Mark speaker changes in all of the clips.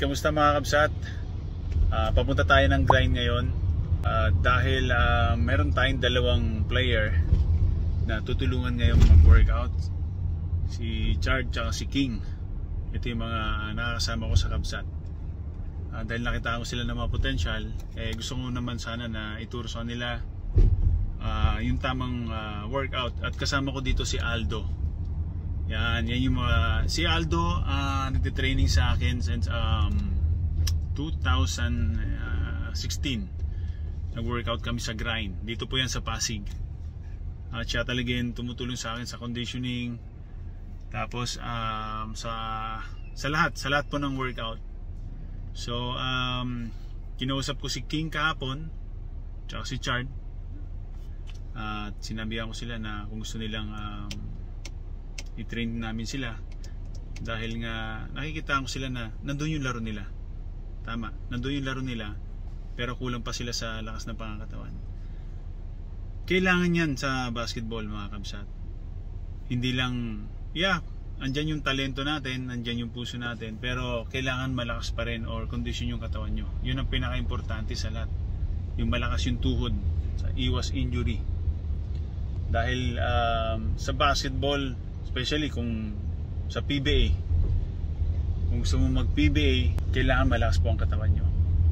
Speaker 1: Kamusta mga kabsat? Papunta tayo ng grind ngayon dahil meron tayong dalawang player na tutulungan ngayong mag-workout, si Chard at si King. Ito yung mga nakakasama ko sa kabsat. Dahil nakita ko sila ng mga potential, gusto ko naman sana na ituro sa nila yung tamang workout. At kasama ko dito si Aldo. Yan yung mga, si Aldo nagtitraining sa akin since 2016. Nag-workout kami sa grind. Dito po yan sa Pasig. At siya talaga yung tumutulong sa akin sa conditioning. Tapos sa lahat po ng workout. So kinausap ko si King kahapon tsaka si Chard. At sinabihan ko sila na kung gusto nilang i-train namin sila, dahil nga nakikita ko sila na nandun yung laro nila. Tama, nandun yung laro nila, pero kulang pa sila sa lakas ng pangangatawan. Kailangan yan sa basketball mga kabsat. Hindi lang, andyan yung talento natin, andyan yung puso natin, pero kailangan malakas pa rin or condition yung katawan nyo. Yun ang pinaka-importante sa lahat. Yung malakas yung tuhod, sa iwas injury. Dahil sa basketball, especially kung sa PBA, kung gusto mo mag PBA, kailangan malakas po ang katawan nyo.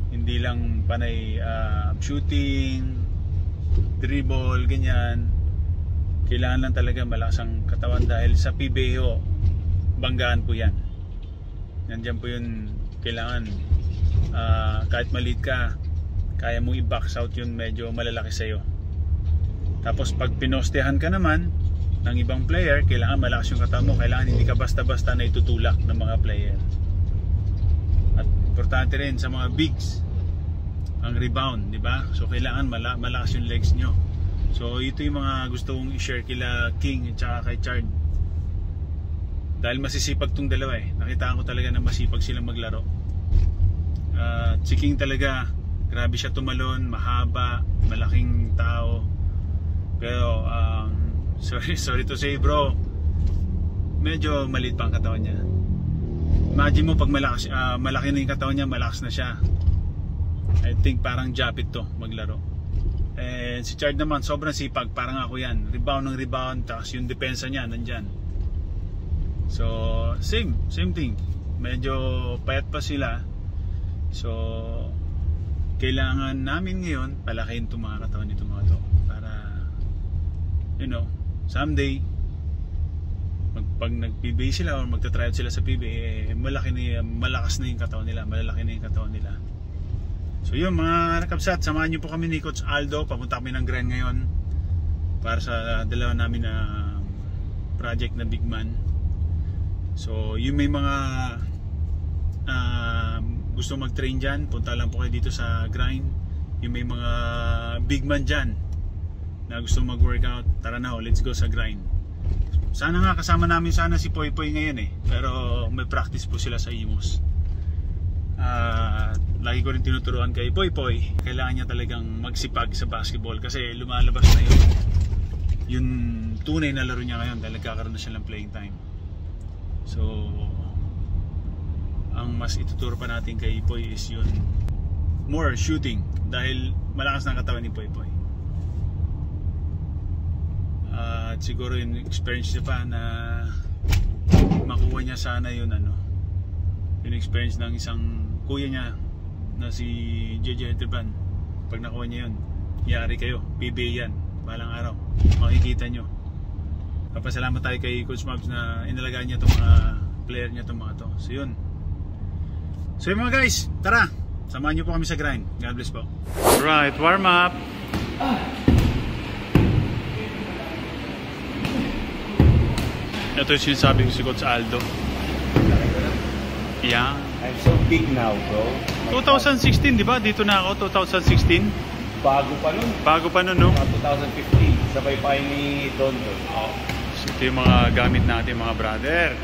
Speaker 1: Hindi lang panay shooting, dribble, ganyan. Kailangan lang talaga malakas ang katawan, dahil sa PBA banggaan po yan. Nandiyan po yun. Kailangan kahit maliit ka, kaya mong i-box out yun, medyo malalaki sa'yo. Tapos pag pinostehan ka naman ng ibang player, kailangan malakas yung katawan mo. Kailangan hindi ka basta-basta na itutulak ng mga player. At importante rin sa mga bigs ang rebound, di ba? So kailangan malakas yung legs nyo. So ito yung mga gusto kong i-share kila King at saka kay Chard. Dahil masisipag tong dalawa Nakitaan ko talaga na masipag silang maglaro. Si King talaga, grabe siya tumalon, mahaba, malaking tao. Pero sorry to say bro, medyo maliit pa ang katawan niya. Imagine mo pag malaki na yung katawan niya, malakas na siya. I think parang Japit to maglaro. And si Chard naman sobrang sipag, parang ako yan. Rebound ng rebound, tapos yung depensa niya nandyan. So same thing. Medyo payat pa sila. So kailangan namin ngayon palakihin itong mga katawan nito mga to, para someday pag nag-PBA sila or magta-tryout sila sa PBA, malakas na yung katawan nila, malalaki na yung katawan nila. So yun mga nakabsat, samahan nyo po kami ni Coach Aldo. Papunta kami ng grind ngayon para sa dalawa namin na project na big man. So yung may mga gusto mag-train dyan, punta lang po kayo dito sa grind. Yung may mga big man dyan na gusto mag-workout, tara na let's go sa grind. Sana nga kasama namin si Poy Poy ngayon pero may practice po sila sa Imus. Lagi ko rin tinuturuan kay Poy Poy, kailangan niya talagang magsipag sa basketball kasi lumalabas na yung tunay na laro niya ngayon dahil nagkakaroon na siya ng playing time. So ang mas ituturo pa natin kay Poy is yun, more shooting, dahil malakas na katawan ni Poy Poy. At siguro yung experience niya pa na makuha niya sana yung yung experience ng isang kuya niya na si JJ Eterban. Pag nakuha niya yun, yari kayo, PBA yan, balang araw makikita nyo. Kapasalamat tayo kay Coach Mabs na inalagaan niya itong mga player niya, itong mga to. So yun. So yun mga guys, tara, samahan nyo po kami sa grind. God bless po. Alright, warm up. Ito yung sinasabi ko si Coach Aldo. Yeah.
Speaker 2: I'm so big now, bro.
Speaker 1: 2016, di ba? Dito na ako, 2016.
Speaker 2: Bago pa nun.
Speaker 1: Bago pa nun, no?
Speaker 2: 2015. Sabay pa ni Don.
Speaker 1: Oh. So ito yung mga gamit natin, mga brother.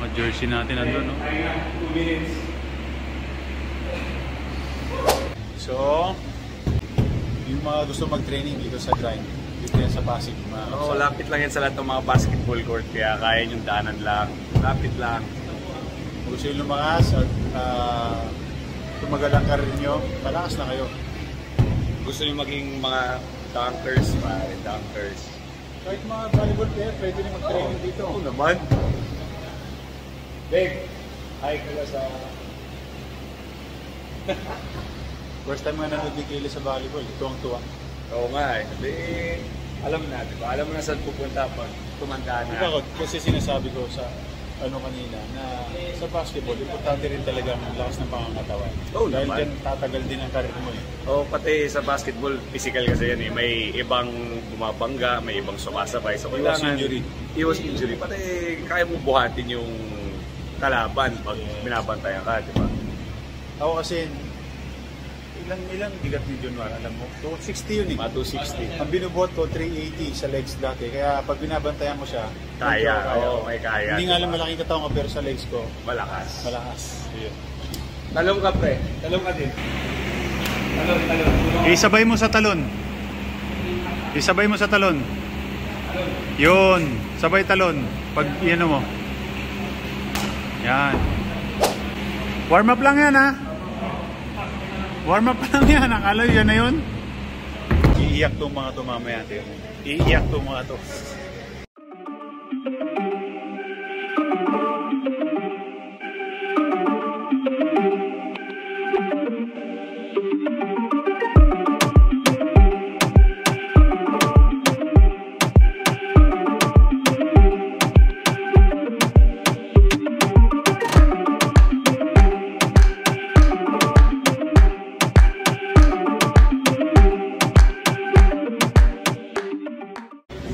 Speaker 1: Mga jersey natin nandun, no?
Speaker 2: 2 minutes.
Speaker 1: So, yung mga gusto mag-training dito sa grind, dito yan sa Pasig.
Speaker 2: Lapit lang yan sa lahat ng mga basketball court, kaya kaya nyo daanan lang. Lapit lang.
Speaker 3: Kung gusto nyo lumakas at tumagal ang karir nyo, malakas na kayo.
Speaker 2: Gusto nyo maging mga dunkers, pare, dunkers.
Speaker 3: Kahit mga volleyball player, pwede rin mag-training dito.
Speaker 2: Oo naman. Big, hi ka sa...
Speaker 3: First time nga nanood ni Kayla sa volleyball, tuwang-tuwa.
Speaker 2: Oo nga eh. Sabi, alam na, diba? Alam mo na saan pupunta pag tumanda na.
Speaker 3: Ikaw, kasi sinasabi ko sa ano kanina, na sa basketball, importante rin talaga ang lakas ng pangangatawan.
Speaker 2: Oo
Speaker 3: Dahil
Speaker 2: naman.
Speaker 3: dyan tatagal din ang karir mo eh.
Speaker 2: Oo, pati sa basketball, physical kasi yan eh. May ibang bumabangga, may ibang sumasabay. So,
Speaker 3: Iwas injury.
Speaker 2: Iwas injury. Pati kaya mo buhatin yung kalaban pag binabantayan ka, di ba?
Speaker 3: Ako kasi, ilang bigat ni John Juan, alam mo? 260 yun eh.
Speaker 2: Mga 260.
Speaker 3: Ang binubuhat ko, 380 sa legs dati. Kaya pag binabantayan mo siya,
Speaker 2: Kaya,
Speaker 3: medyo
Speaker 2: oo, may kaya.
Speaker 3: Hindi nga
Speaker 2: diba?
Speaker 3: lang malaking katawan ko, pero sa legs ko,
Speaker 2: Malakas.
Speaker 3: malakas. Yun.
Speaker 2: Talong ka, pre. Talong ka din. Talong.
Speaker 1: Isabay mo sa talon. Isabay mo sa talon. Yun. Sabay talon. Pag yan mo. Yan. Warm up lang yan ha. Warm up lang yan. Akala yan na yun.
Speaker 3: Iiyak tong mga to mamaya. Iiyak tong mga to.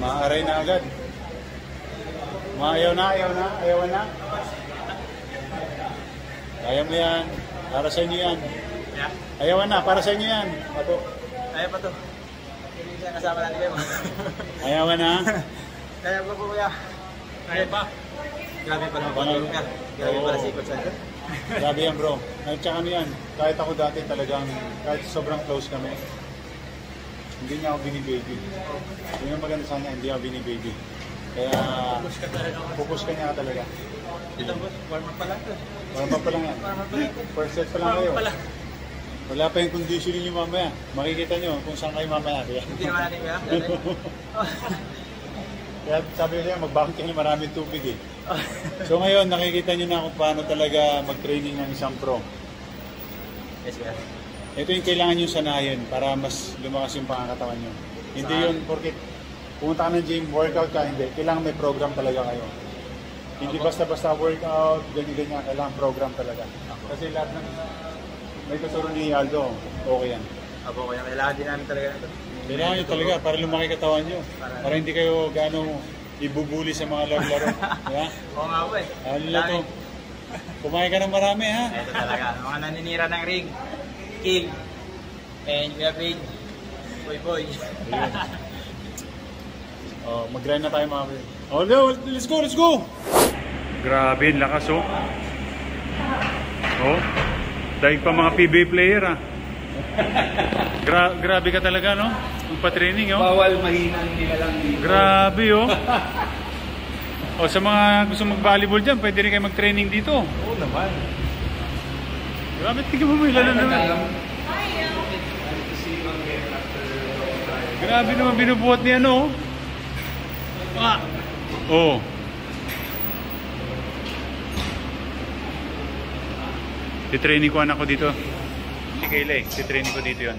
Speaker 3: Maaray na agad. Ayaw na. Ayaw mo yan. Para sa inyo yan. Ayaw na, para sa inyo yan. Pato.
Speaker 4: Kaya pa to. Hindi siya kasama natin kayo.
Speaker 3: Ayaw na.
Speaker 4: Kaya pa po kuya. Kaya pa. Grabe pala ang pagkakas ka. Grabe pala si Coach Andrew.
Speaker 3: Grabe yan bro. At saka ano yan, kahit ako dati talagang, kahit sobrang close kami, hindi niya ako binibaby. Yun ang maganda sa kanya, hindi ako binibaby. Kaya, pupush ka niya talaga.
Speaker 4: Ito boss, warm up pa lang to.
Speaker 3: Warm up pa lang yan. First set pa lang kayo. Wala pa yung conditioning niyo mamaya. Makikita niyo kung saan kayo mamaya. Kaya,
Speaker 4: Hindi naman natin kaya.
Speaker 3: kaya sabi ko siya, magbakit kayo ng maraming tubig eh. So ngayon, nakikita niyo na kung paano talaga mag-training ng isang pro.
Speaker 4: Yes kuya.
Speaker 3: Ito yung kailangan nyo sanayin para mas lumakas yung pangangatawan nyo. Hindi yun, porque pumunta ka ng gym, workout ka, hindi. Kailangan may program talaga kayo. Hindi basta-basta workout, ganyan-ganyan. Kailangan program talaga. Kasi lahat ng may kasuro ni Aldo, okay yan.
Speaker 4: Apo kuya, kailangan din namin talaga ito.
Speaker 3: Kailangan nyo talaga para lumaki katawan nyo. Para hindi kayo gaano ibubuli sa mga laro-laro. Diba?
Speaker 4: Oo nga po eh.
Speaker 3: Ano na to? Kumain ka ng marami ha?
Speaker 4: Ito talaga, mga naninira ng ring. King. And Kuya Big. Boy.
Speaker 3: Ayun. Oh, mag-grind na tayo mga kapatid. Oh, no, let's go!
Speaker 1: Grabe, lakas oh. Oh. Dahil pa mga PBA player ah. Grabe ka talaga no? Magpa-training oh.
Speaker 2: Bawal mahina nila lang dito.
Speaker 1: Grabe oh. O sa mga gusto mag-volleyball dyan, pwede rin kayo mag-training dito.
Speaker 2: Oo naman.
Speaker 1: Grabe, tignan mo ilan na naman. Grabe naman binubuhat niya no. Ah. Oh. Titraining ko anak ko dito. Si Kayla eh. Titraining ko dito yun.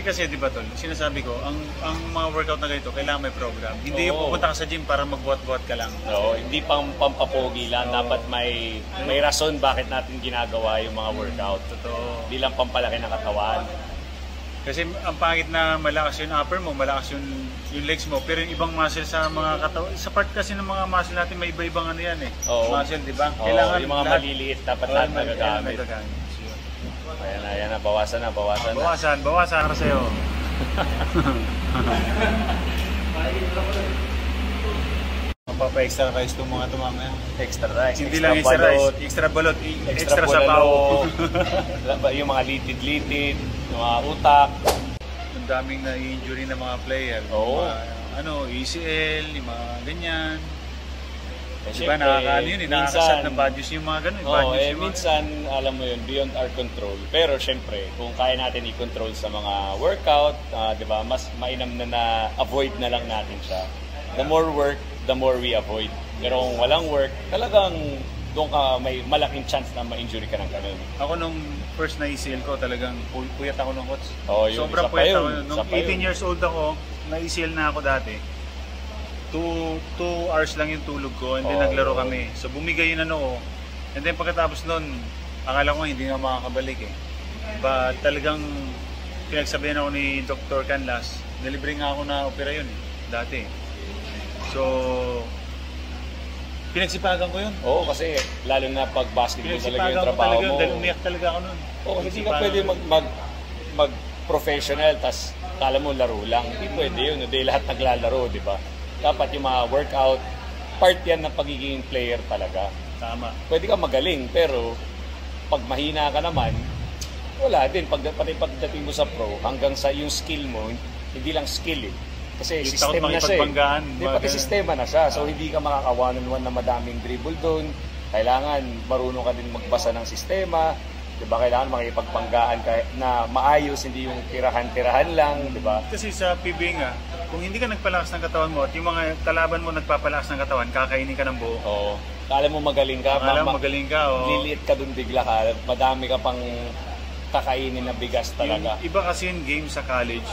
Speaker 1: kasi, di ba tol, sinasabi ko, ang mga workout na ganito, kailangan may program. Hindi yung pupunta ka sa gym para magbuhat-buhat ka lang.
Speaker 5: Oo, hindi pampapogi lang. Dapat may rason bakit natin ginagawa yung mga workout.
Speaker 1: Totoo.
Speaker 5: Hindi lang pampalaki ng katawan.
Speaker 1: Kasi ang pangit na malakas yung upper mo, malakas yung legs mo, pero yung ibang muscle sa mga katawan, sa part kasi ng mga muscle natin, may iba-ibang ano yan eh.
Speaker 5: Oo.
Speaker 1: Muscle, di ba?
Speaker 5: Oo, yung mga maliliit, dapat lahat nagagamit. Ayan na, bawasan na.
Speaker 1: Bawasan para sa'yo.
Speaker 3: Mapapa-extra rice itong mga tumamaya.
Speaker 5: Extra rice,
Speaker 1: Hindi lang extra rice, extra balot, extra sabaw.
Speaker 5: Yung mga litid-litid, yung mga utak.
Speaker 1: Ang daming na-injury ng mga player.
Speaker 5: Oo.
Speaker 1: ACL, yung mga ganyan.
Speaker 5: Kasi
Speaker 1: diba, nakakaano yun, nakakasat ng badges yung mga ganun.
Speaker 5: Oo, minsan, alam mo yun, beyond our control. Pero syempre, kung kaya natin i-control sa mga workout, diba, mas mainam na avoid na lang natin siya. The more work, the more we avoid. Pero kung walang work, talagang doon ka may malaking chance na ma-injury ka ng ganun.
Speaker 1: Ako nung first na ACL ko, talagang puyat ako ng coach.
Speaker 5: Oh, yun,
Speaker 1: sobrang puyat ako. Nung 18 years old ako, na ACL na ako dati. 2 hours lang yung tulog ko, and then naglaro kami. So bumigay yung ano ko. And then pagkatapos nun, akala ko hindi na makakabalik eh. But talagang pinagsabihan ako ni Dr. Canlas, nilibre nga ako na opera yun eh, dati. So, pinagsipagan ko yun.
Speaker 5: Oo, kasi lalo na pag basketball talaga yung trabaho mo.
Speaker 1: Dahil umiyak talaga ako nun.
Speaker 5: Oo, hindi ka pwede mag-professional, tas kala mo laro lang. Hindi pwede yun, hindi lahat naglalaro, di ba? Dapat yung mga workout, part yan ng pagiging player talaga.
Speaker 1: Tama.
Speaker 5: Pwede ka magaling, pero pag mahina ka naman, wala din. Pati pagdating mo sa pro, hanggang sa yung skill mo, hindi lang skill eh. Kasi
Speaker 1: yung
Speaker 5: system na siya eh. Hindi, pati sistema na siya. So hindi ka makaka-one-on-one na madaming dribble doon. Kailangan marunong ka din magbasa ng sistema. Diba? Kailangan makipagpanggaan ka na maayos, hindi yung tirahan-tirahan lang, diba?
Speaker 1: Kasi sa PBA nga, kung hindi ka nagpalakas ng katawan mo at yung mga kalaban mo nagpapalakas ng katawan, kakainin ka ng buo.
Speaker 5: Oo. Kala mo magaling ka.
Speaker 1: Magaling ka, oo.
Speaker 5: Liliit ka dun bigla ka. Madami ka pang kakainin na bigas talaga.
Speaker 1: Yung iba kasi yung game sa college,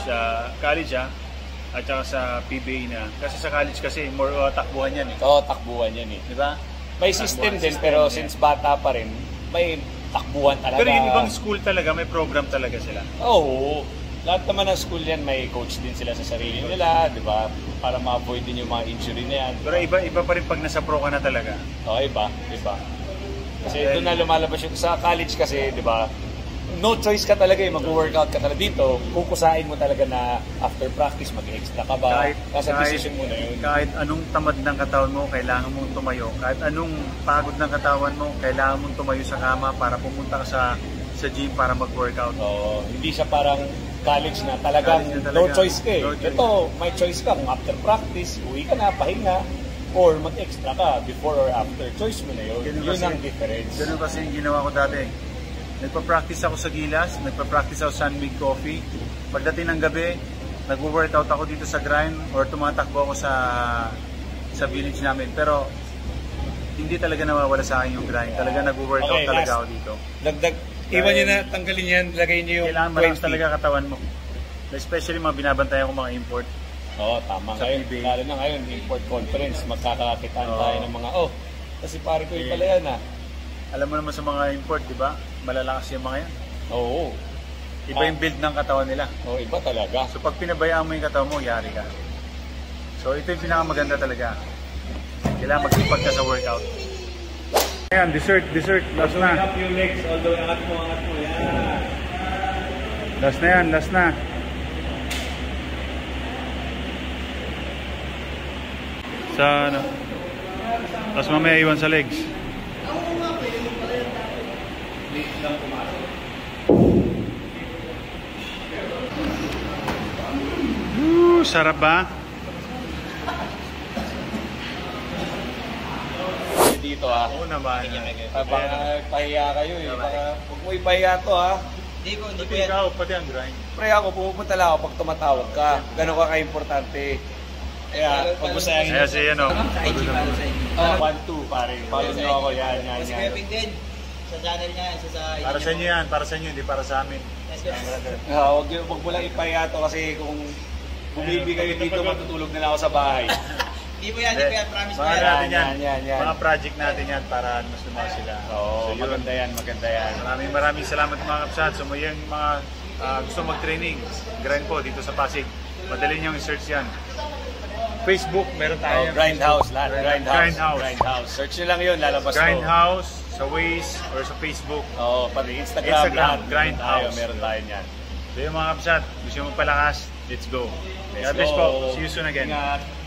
Speaker 1: at saka sa PBA na. Kasi sa college kasi, more takbuhan yan eh.
Speaker 5: Oo, takbuhan yan eh.
Speaker 1: Diba?
Speaker 5: May system din, pero since bata pa rin, may takbuhan talaga.
Speaker 1: Pero yung ibang school talaga, may program talaga sila.
Speaker 5: Oo. Lahat naman ng school yan, may coach din sila sa sarili nila, di ba? Para ma-avoid din yung mga injury na yan.
Speaker 1: Pero iba pa rin pag nasa pro ka na talaga.
Speaker 5: Oo, iba. Kasi doon na lumalabas yung sa college kasi, di ba? No choice ka talaga eh, mag-workout ka talaga dito. Kukusain mo talaga na after practice, mag-extra ka ba? Kasi decision mo na yun.
Speaker 1: Kahit anong tamad ng katawan mo, kailangan mong tumayo. Kahit anong pagod ng katawan mo, kailangan mong tumayo sa kama para pumunta ka sa gym para mag-workout.
Speaker 5: Oo, hindi siya parang college na talagang no choice ka eh. Ito, may choice ka. Kung after practice, uwi ka na, pahinga, or mag-extra ka before or after. Choice mo na yun. Yun ang difference.
Speaker 1: Ganun kasi yung ginawa ko dati. Nagpa-practice ako sa Gilas, nagpa-practice ako sa Sunmig Coffee. Pagdating ng gabi, nag-workout ako dito sa grind or tumatakbo ako sa village namin. Pero hindi talaga nawawala sa akin yung grind. Talaga nag-workout talaga ako dito.
Speaker 5: Dagdag, iwan nyo na, tanggalin yan, lagay nyo yung
Speaker 1: kailangan malakas talaga katawan mo. Especially mga binabantayan ko mga import.
Speaker 5: Oo, tama ngayon. Lalo na ngayon, import conference, magkakakitaan tayo ng mga, kasi pare ko yung pala yan
Speaker 1: Alam mo naman sa mga import, di ba? Malalakas yung mga yan.
Speaker 5: Oo.
Speaker 1: Iba yung build ng katawan nila.
Speaker 5: Oo, iba talaga.
Speaker 1: So pag pinabayaan mo yung katawan mo, yari ka. So ito yung pinakamaganda talaga. Kailangan magsipag ka sa workout. Ayan, dessert. Last na.
Speaker 5: Up yung legs, although angat mo. Yan.
Speaker 1: Last na yan, last na. Sa ano? Tapos mamaya iwan sa legs. Sarap ba?
Speaker 5: Dito
Speaker 1: Oo naman.
Speaker 5: Baka pahiya kayo eh. Baka huwag mo ipahiya to
Speaker 4: Hindi ko
Speaker 1: Ikaw, pati ang grind.
Speaker 5: Pre ako, pumupunta lang ako pag tumatawag ka. Gano'n ka ka-importante. Kaya, pag masayangin.
Speaker 1: Kaya si ano.
Speaker 4: Sa IG para sa inyo.
Speaker 5: 1-2 pare. Follow nyo ako. Yan.
Speaker 4: Kasi Kuya Ping din. sa channel niya, isa sa...
Speaker 3: Para sa inyo yan, para sa inyo, hindi para sa amin.
Speaker 4: Yes, sir.
Speaker 5: Huwag mo lang ipahiya to kasi kung bumibigay dito, matutulog na lang ako sa bahay.
Speaker 4: Hindi po yan, promise po
Speaker 3: Mga
Speaker 4: yan.
Speaker 3: natin yan,
Speaker 5: Yan.
Speaker 3: mga project natin yan para mas lumakas sila.
Speaker 5: Oo,
Speaker 3: yun.
Speaker 5: maganda yan.
Speaker 3: Maraming salamat mga kapsat. So yung mga gusto mag-training, grind po dito sa Pasig. Madali niyong i-search yan. Facebook, meron tayo.
Speaker 5: Grindhouse, lahat.
Speaker 3: Grindhouse.
Speaker 5: Grindhouse. Search nyo lang yun, lalabas
Speaker 3: Grindhouse, sa Waze, or sa Facebook.
Speaker 5: Oo, pati Instagram, lahat.
Speaker 3: Grindhouse.
Speaker 5: Meron tayo yan.
Speaker 3: So yung mga kapsat, gusto nyo magpalakas, let's go. God bless po. See you soon again.
Speaker 5: Ingat.